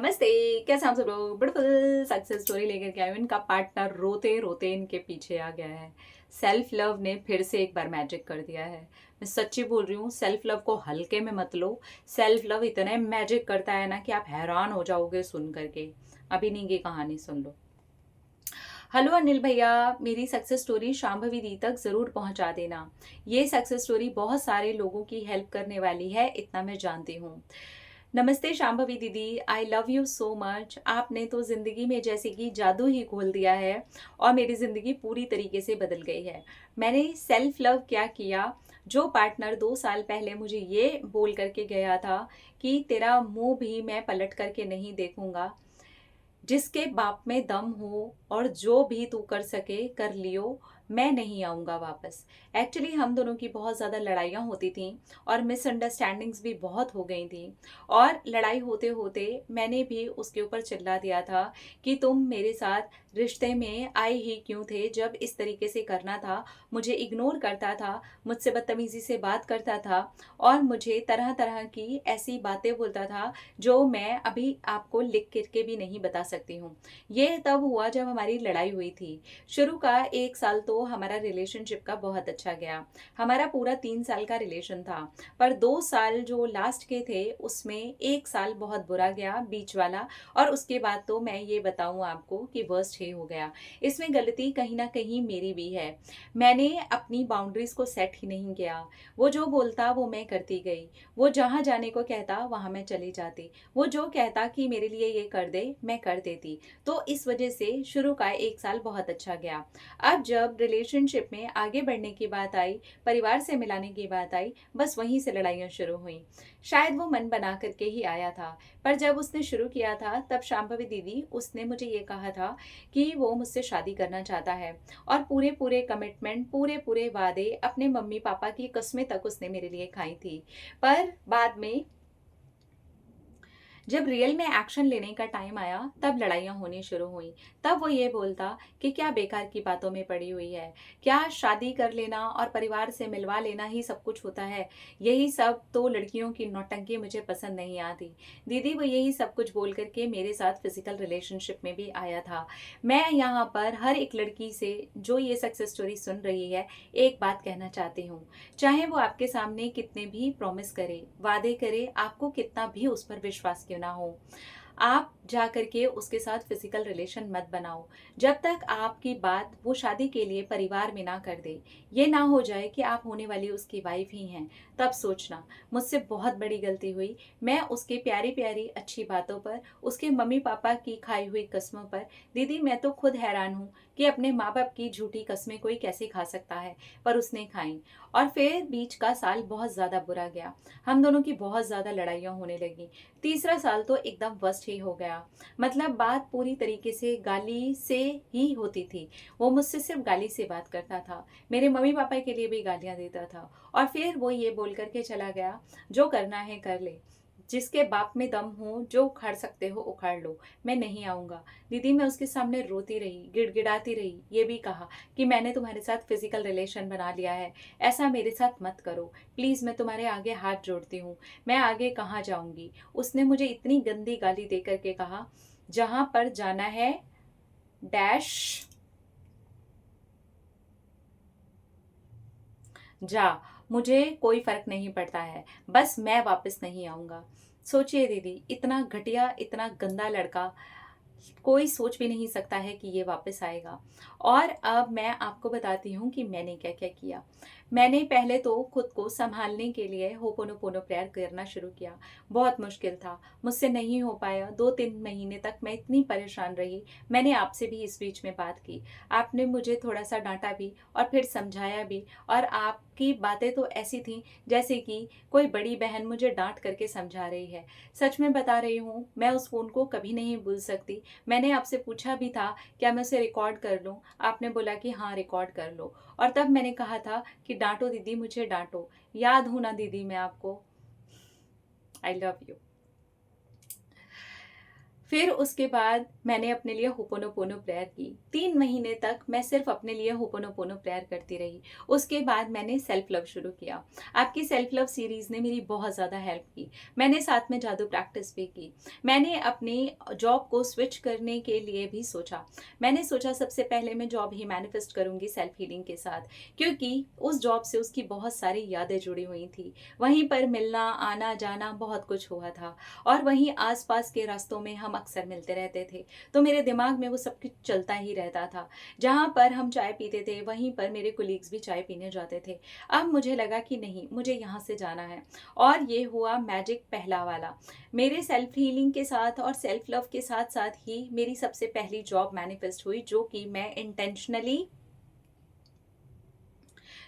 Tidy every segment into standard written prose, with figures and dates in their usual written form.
नमस्ते। कैसे आप सब लोग? ब्यूटीफुल सक्सेस स्टोरी लेकर के आए हूँ। इनका पार्टनर रोते रोते इनके पीछे आ गया है। सेल्फ लव ने फिर से एक बार मैजिक कर दिया है। मैं सच्ची बोल रही हूँ, सेल्फ लव को हल्के में मत लो। सेल्फ लव इतने मैजिक करता है ना कि आप हैरान हो जाओगे सुन करके। अभी नहीं की कहानी सुन लो। हेलो अनिल भैया, मेरी सक्सेस स्टोरी शांभवी दी तक ज़रूर पहुंचा देना। ये सक्सेस स्टोरी बहुत सारे लोगों की हेल्प करने वाली है, इतना मैं जानती हूँ। नमस्ते शांभवी दीदी, I love you so much. आपने तो ज़िंदगी में जैसे कि जादू ही खोल दिया है और मेरी ज़िंदगी पूरी तरीके से बदल गई है। मैंने सेल्फ लव क्या किया, जो पार्टनर 2 साल पहले मुझे ये बोल करके गया था कि तेरा मुंह भी मैं पलट करके नहीं देखूंगा, जिसके बाप में दम हो और जो भी तू कर सके कर लियो, मैं नहीं आऊँगा वापस। एक्चुअली हम दोनों की बहुत ज़्यादा लड़ाइयाँ होती थीं और मिसअंडरस्टैंडिंग्स भी बहुत हो गई थी। और लड़ाई होते होते मैंने भी उसके ऊपर चिल्ला दिया था कि तुम मेरे साथ रिश्ते में आए ही क्यों थे, जब इस तरीके से करना था। मुझे इग्नोर करता था, मुझसे बदतमीज़ी से बात करता था और मुझे तरह तरह की ऐसी बातें बोलता था जो मैं अभी आपको लिख करके भी नहीं बता सकती हूँ। ये तब हुआ जब हमारी लड़ाई हुई थी। शुरू का 1 साल तो हमारा रिलेशनशिप का बहुत अच्छा गया। हमारा पूरा 3 साल का रिलेशन था, पर 2 साल जो लास्ट के थे उसमें 1 साल बहुत बुरा गया बीच वाला। और उसके बाद तो मैं ये बताऊं आपको कि वर्स्ट ही हो गया। इसमें गलती कहीं ना कहीं मेरी भी है। मैंने अपनी बाउंड्रीज को सेट ही नहीं किया। वो जो बोलता वो मैं करती गई। वो जहाँ जाने को कहता वहाँ मैं चली जाती। वो जो कहता कि मेरे लिए ये कर दे, मैं कर देती। तो इस वजह से शुरू का 1 साल बहुत अच्छा गया। अब जब रिलेशनशिप में आगे बढ़ने की बात आई, परिवार से मिलाने की बात आई, बस वहीं से लड़ाइयाँ शुरू हुई। शायद वो मन बना करके ही आया था, पर जब उसने शुरू किया था तब शांभवी दीदी उसने मुझे ये कहा था कि वो मुझसे शादी करना चाहता है। और पूरे पूरे कमिटमेंट, पूरे पूरे वादे, अपने मम्मी पापा की कस्में तक उसने मेरे लिए खाई थी। पर बाद में जब रियल में एक्शन लेने का टाइम आया तब लड़ाइयाँ होनी शुरू हुई। तब वो ये बोलता कि क्या बेकार की बातों में पड़ी हुई है, क्या शादी कर लेना और परिवार से मिलवा लेना ही सब कुछ होता है। यही सब तो लड़कियों की नौटंकी मुझे पसंद नहीं आती। दीदी वो यही सब कुछ बोल करके मेरे साथ फिजिकल रिलेशनशिप में भी आया था। मैं यहाँ पर हर एक लड़की से जो ये सक्सेस स्टोरी सुन रही है एक बात कहना चाहती हूँ। चाहे वो आपके सामने कितने भी प्रॉमिस करे, वादे करे, आपको कितना भी उस पर विश्वास क्यों ना हो, आप जा करके उसके साथ फिजिकल रिलेशन मत बनाओ जब तक आपकी बात वो शादी के लिए परिवार में ना कर दे। ये ना हो जाए कि आप होने वाली उसकी वाइफ ही हैं। तब सोचना। मुझसे बहुत बड़ी गलती हुई। मैं उसके प्यारी प्यारी अच्छी बातों पर, उसके मम्मी पापा की खाई हुई कस्मों पर, दीदी मैं तो खुद हैरान हूँ कि अपने माँ बाप की झूठी कस्में कोई कैसे खा सकता है, पर उसने खाई। और फिर बीच का साल बहुत ज़्यादा बुरा गया। हम दोनों की बहुत ज़्यादा लड़ाइयाँ होने लगी। तीसरा साल तो एकदम वर्स्ट ही हो गया। मतलब बात पूरी तरीके से गाली से ही होती थी। वो मुझसे सिर्फ गाली से बात करता था, मेरे मम्मी पापा के लिए भी गालियाँ देता था। और फिर वो ये बोल करके चला गया, जो करना है कर ले, जिसके बाप में दम हो, जो उखाड़ सकते हो उखाड़ लो, मैं नहीं आऊँगा। दीदी मैं उसके सामने रोती रही, गिड़गिड़ाती रही, ये भी कहा कि मैंने तुम्हारे साथ फिजिकल रिलेशन बना लिया है, ऐसा मेरे साथ मत करो प्लीज़, मैं तुम्हारे आगे हाथ जोड़ती हूँ, मैं आगे कहाँ जाऊँगी। उसने मुझे इतनी गंदी गाली दे करके कहा, जहाँ पर जाना है डैश जा, मुझे कोई फर्क नहीं पड़ता है, बस मैं वापस नहीं आऊँगा। सोचिए दीदी, इतना घटिया, इतना गंदा लड़का कोई सोच भी नहीं सकता है कि ये वापस आएगा। और अब मैं आपको बताती हूँ कि मैंने क्या क्या किया। मैंने पहले तो खुद को संभालने के लिए होपोनोपोनो प्रेयर करना शुरू किया। बहुत मुश्किल था, मुझसे नहीं हो पाया। 2-3 महीने तक मैं इतनी परेशान रही। मैंने आपसे भी इस बीच में बात की, आपने मुझे थोड़ा सा डांटा भी और फिर समझाया भी। और आपकी बातें तो ऐसी थी जैसे कि कोई बड़ी बहन मुझे डांट करके समझा रही है। सच में बता रही हूँ, मैं उस फ़ोन को कभी नहीं भूल सकती। मैंने आपसे पूछा भी था क्या मैं उसे रिकॉर्ड कर लूँ, आपने बोला कि हाँ रिकॉर्ड कर लो। और तब मैंने कहा था कि डांटो दीदी, मुझे डांटो। याद हूँ ना दीदी मैं आपको? I love you. फिर उसके बाद मैंने अपने लिए होपोनोपोनो प्रेयर की। 3 महीने तक मैं सिर्फ अपने लिए होपोनोपोनो प्रेयर करती रही। उसके बाद मैंने सेल्फ लव शुरू किया। आपकी सेल्फ लव सीरीज़ ने मेरी बहुत ज़्यादा हेल्प की। मैंने साथ में जादू प्रैक्टिस भी की। मैंने अपनी जॉब को स्विच करने के लिए भी सोचा। मैंने सोचा सबसे पहले मैं जॉब ही मैनिफेस्ट करूँगी सेल्फ हीलिंग के साथ, क्योंकि उस जॉब से उसकी बहुत सारी यादें जुड़ी हुई थी। वहीं पर मिलना, आना जाना बहुत कुछ हुआ था और वहीं आस-पास के रास्तों में हम अक्सर मिलते रहते थे। तो मेरे दिमाग में वो सब कुछ चलता ही रहता था। जहाँ पर हम चाय पीते थे, वहीं पर मेरे कोलीग्स भी चाय पीने जाते थे। अब मुझे लगा कि नहीं, मुझे यहाँ से जाना है और ये हुआ मैजिक पहला वाला। मेरे सेल्फ हीलिंग के साथ और सेल्फ लव के साथ-साथ ही मेरी सबसे पहली जॉब मैनिफेस्ट हुई, जो कि मैं इंटेंशनली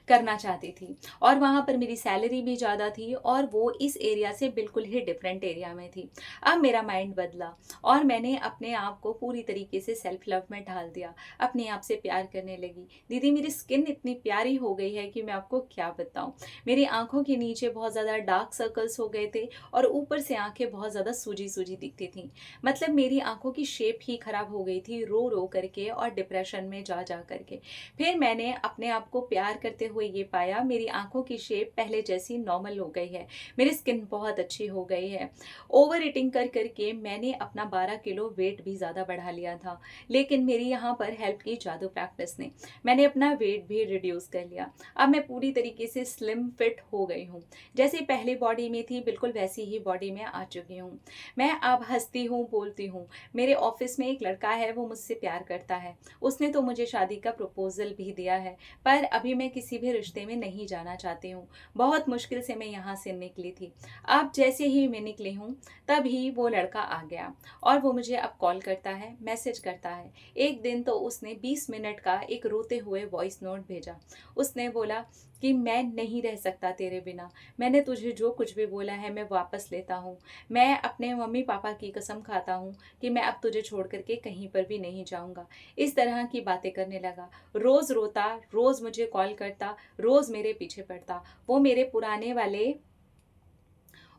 करना चाहती थी और वहाँ पर मेरी सैलरी भी ज़्यादा थी और वो इस एरिया से बिल्कुल ही डिफरेंट एरिया में थी। अब मेरा माइंड बदला और मैंने अपने आप को पूरी तरीके से सेल्फ लव में ढाल दिया। अपने आप से प्यार करने लगी। दीदी, मेरी स्किन इतनी प्यारी हो गई है कि मैं आपको क्या बताऊँ। मेरी आँखों के नीचे बहुत ज़्यादा डार्क सर्कल्स हो गए थे और ऊपर से आँखें बहुत ज़्यादा सूजी-सूजी दिखती थीं। मतलब मेरी आँखों की शेप ही खराब हो गई थी रो-रो करके और डिप्रेशन में जा करके। फिर मैंने अपने आप को प्यार करते हुए ये पाया, मेरी आँखों की शेप पहले जैसी नॉर्मल हो गई है। मेरी स्किन बहुत अच्छी हो गई है। ओवर ईटिंग करके मैंने अपना 12 किलो वेट भी ज़्यादा बढ़ा लिया था। लेकिन मेरी यहाँ पर हेल्प की जादू प्रैक्टिस ने। मैंने अपना वेट भी रिड्यूस कर लिया। अब मैं पूरी तरीके से स्लिम फिट हो गई हूँ। जैसे पहले बॉडी में थी, बिल्कुल वैसी ही बॉडी में आ चुकी हूँ। मैं अब हँसती हूँ, बोलती हूँ। मेरे ऑफिस में एक लड़का है, वो मुझसे प्यार करता है। उसने तो मुझे शादी का प्रपोज़ल भी दिया है, पर अभी मैं किसी भी रिश्ते में नहीं जाना चाहती हूँ। बहुत मुश्किल से मैं यहाँ से निकली थी। अब जैसे ही मैं निकली हूँ, तभी वो लड़का आ गया और वो मुझे अब कॉल करता है, मैसेज करता है। एक दिन तो उसने 20 मिनट का एक रोते हुए वॉइस नोट भेजा। उसने बोला कि मैं नहीं रह सकता तेरे बिना। मैंने तुझे जो कुछ भी बोला है मैं वापस लेता हूँ। मैं अपने मम्मी-पापा की कसम खाता हूँ कि मैं अब तुझे छोड़ कर के कहीं पर भी नहीं जाऊँगा। इस तरह की बातें करने लगा। रोज़ रोता, रोज़ मुझे कॉल करता, रोज़ मेरे पीछे पड़ता। वो मेरे पुराने वाले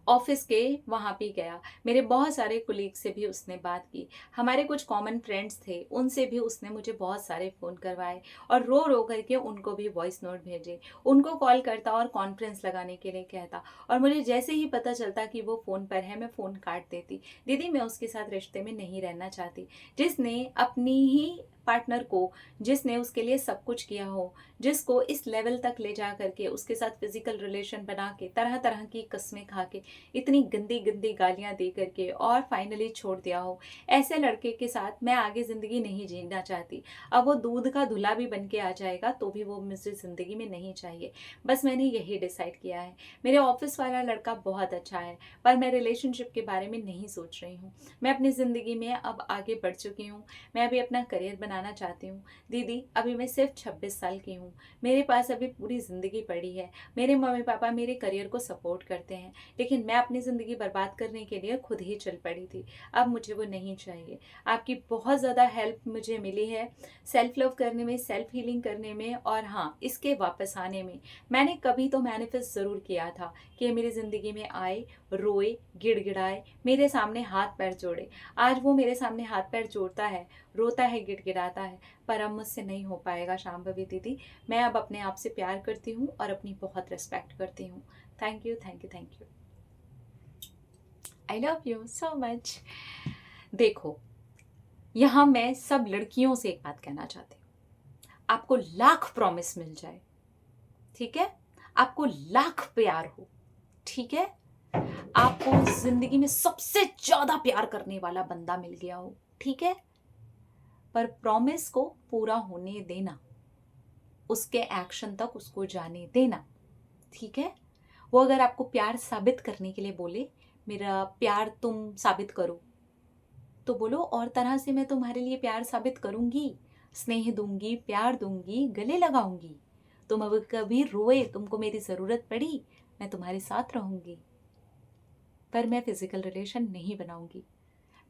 ऑफिस के वहाँ भी गया। मेरे बहुत सारे कोलीग से भी उसने बात की। हमारे कुछ कॉमन फ्रेंड्स थे, उनसे भी उसने मुझे बहुत सारे फ़ोन करवाए और रो करके उनको भी वॉइस नोट भेजे। उनको कॉल करता और कॉन्फ्रेंस लगाने के लिए कहता और मुझे जैसे ही पता चलता कि वो फ़ोन पर है, मैं फ़ोन काट देती। दीदी, मैं उसके साथ रिश्ते में नहीं रहना चाहती, जिसने अपनी ही पार्टनर को, जिसने उसके लिए सब कुछ किया हो, जिसको इस लेवल तक ले जा करके उसके साथ फिजिकल रिलेशन बना के, तरह तरह की कस्में खा के, इतनी गंदी गंदी गालियां दे करके और फाइनली छोड़ दिया हो। ऐसे लड़के के साथ मैं आगे ज़िंदगी नहीं जीना चाहती। अब वो दूध का धुला भी बन के आ जाएगा तो भी वो मुझे ज़िंदगी में नहीं चाहिए। बस मैंने यही डिसाइड किया है। मेरे ऑफिस वाला लड़का बहुत अच्छा है, पर मैं रिलेशनशिप के बारे में नहीं सोच रही हूँ। मैं अपनी ज़िंदगी में अब आगे बढ़ चुकी हूँ। मैं अभी अपना करियर बनाना चाहती हूँ। दीदी, अभी मैं सिर्फ 26 साल की हूँ। मेरे पास अभी पूरी ज़िंदगी पड़ी है। मेरे मम्मी पापा मेरे करियर को सपोर्ट करते हैं, लेकिन मैं अपनी ज़िंदगी बर्बाद करने के लिए खुद ही चल पड़ी थी। अब मुझे वो नहीं चाहिए। आपकी बहुत ज़्यादा हेल्प मुझे मिली है सेल्फ लव करने में, सेल्फ हीलिंग करने में और हाँ, इसके वापस आने में। मैंने कभी तो मैनिफेस्ट ज़रूर किया था कि मेरी ज़िंदगी में आए, रोए, गिड़गिड़ाए, मेरे सामने हाथ पैर जोड़े। आज वो मेरे सामने हाथ पैर जोड़ता है, रोता है, गिड़गिड़ाता है, पर अब मुझसे नहीं हो पाएगा शांभवी दीदी। मैं अब अपने आप से प्यार करती हूँ और अपनी बहुत रिस्पेक्ट करती हूँ। Thank you, thank you, thank you. I love you so much. देखो, यहाँ मैं सब लड़कियों से एक बात कहना चाहती हूँ। आपको लाख प्रॉमिस मिल जाए, ठीक है, आपको लाख प्यार हो, ठीक है, आपको जिंदगी में सबसे ज्यादा प्यार करने वाला बंदा मिल गया हो, ठीक है, पर प्रॉमिस को पूरा होने देना, उसके एक्शन तक उसको जाने देना, ठीक है। वो अगर आपको प्यार साबित करने के लिए बोले, मेरा प्यार तुम साबित करो, तो बोलो और तरह से मैं तुम्हारे लिए प्यार साबित करूंगी, स्नेह दूंगी, प्यार दूंगी, गले लगाऊंगी। तुम अब कभी रोए, तुमको मेरी जरूरत पड़ी, मैं तुम्हारे साथ रहूंगी, पर मैं फिजिकल रिलेशन नहीं बनाऊंगी।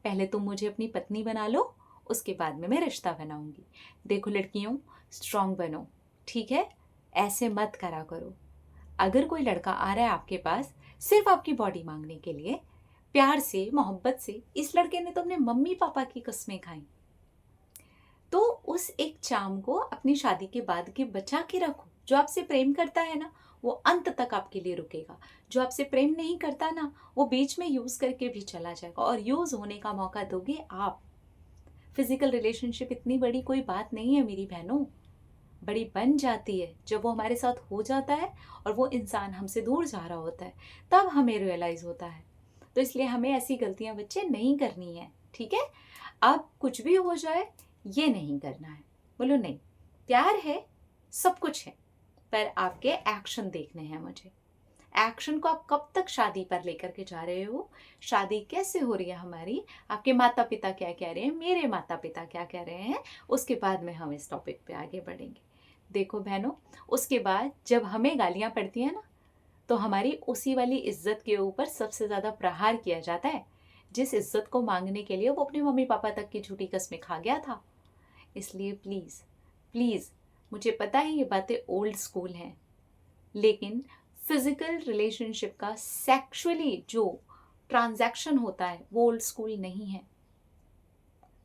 पहले तुम मुझे अपनी पत्नी बना लो, उसके बाद में मैं रिश्ता बनाऊंगी। देखो लड़कियों, स्ट्रांग बनो, ठीक है, ऐसे मत करा करो। अगर कोई लड़का आ रहा है आपके पास सिर्फ आपकी बॉडी मांगने के लिए, प्यार से, मोहब्बत से। इस लड़के ने तो अपने मम्मी पापा की कस्में खाई। तो उस एक चार्म को अपनी शादी के बाद के बचा के रखो। जो आपसे प्रेम करता है ना, वो अंत तक आपके लिए रुकेगा। जो आपसे प्रेम नहीं करता ना, वो बीच में यूज करके भी चला जाएगा, और यूज होने का मौका दोगे आप। फिजिकल रिलेशनशिप इतनी बड़ी कोई बात नहीं है मेरी बहनों, बड़ी बन जाती है जब वो हमारे साथ हो जाता है और वो इंसान हमसे दूर जा रहा होता है, तब हमें रियलाइज होता है। तो इसलिए हमें ऐसी गलतियां बच्चे नहीं करनी है, ठीक है। अब कुछ भी हो जाए ये नहीं करना है। बोलो नहीं, प्यार है, सब कुछ है, पर आपके एक्शन देखने हैं मुझे। एक्शन को आप कब तक शादी पर लेकर के जा रहे हो, शादी कैसे हो रही है हमारी, आपके माता पिता क्या कह रहे हैं, मेरे माता पिता क्या कह रहे हैं, उसके बाद में हम इस टॉपिक पे आगे बढ़ेंगे। देखो बहनों, उसके बाद जब हमें गालियां पड़ती हैं ना, तो हमारी उसी वाली इज्जत के ऊपर सबसे ज़्यादा प्रहार किया जाता है, जिस इज्जत को मांगने के लिए वो अपने मम्मी पापा तक की झूठी कस्में खा गया था। इसलिए प्लीज़ प्लीज़, मुझे पता है ये बातें ओल्ड स्कूल हैं, लेकिन फिजिकल रिलेशनशिप का सेक्सुअली जो ट्रांजैक्शन होता है वो ओल्ड स्कूल नहीं है।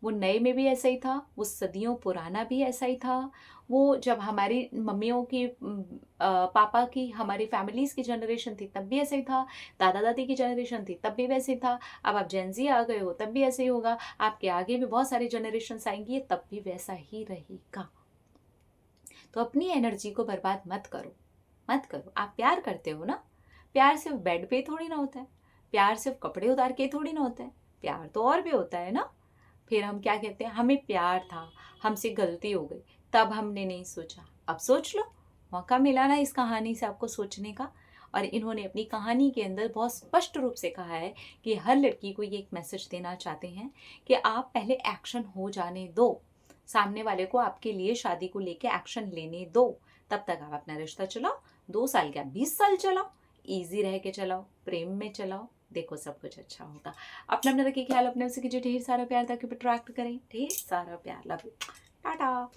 वो नए में भी ऐसा ही था, वो सदियों पुराना भी ऐसा ही था। वो जब हमारी मम्मियों की पापा की, हमारी फैमिलीज़ की जनरेशन थी तब भी ऐसा ही था, दादा दादी की जनरेशन थी तब भी वैसे ही था। अब आप जेनजी आ गए हो तब भी ऐसे ही होगा, आपके आगे भी बहुत सारी जनरेशन आएंगी तब भी वैसा ही रहेगा। तो अपनी एनर्जी को बर्बाद मत करो, मत करो। आप प्यार करते हो ना, प्यार सिर्फ बेड पे थोड़ी ना होता है, प्यार सिर्फ कपड़े उतार के थोड़ी ना होता है, प्यार तो और भी होता है ना। फिर हम क्या कहते हैं, हमें प्यार था, हमसे गलती हो गई, तब हमने नहीं सोचा। अब सोच लो, मौका मिला ना इस कहानी से आपको सोचने का। और इन्होंने अपनी कहानी के अंदर बहुत स्पष्ट रूप से कहा है कि हर लड़की को ये एक मैसेज देना चाहते हैं कि आप पहले एक्शन हो जाने दो, सामने वाले को आपके लिए शादी को लेके एक्शन लेने दो। तब तक आप अपना रिश्ता चलाओ, 2 साल क्या 20 साल चलाओ, ईजी रह के चलाओ, प्रेम में चलाओ, देखो सब कुछ अच्छा होगा। अपना अपना रखिए ख्याल, अपने से कीजिए ढेर सारा प्यार, ताकि अट्रैक्ट करें ढेर सारा प्यार। Love you, Tata.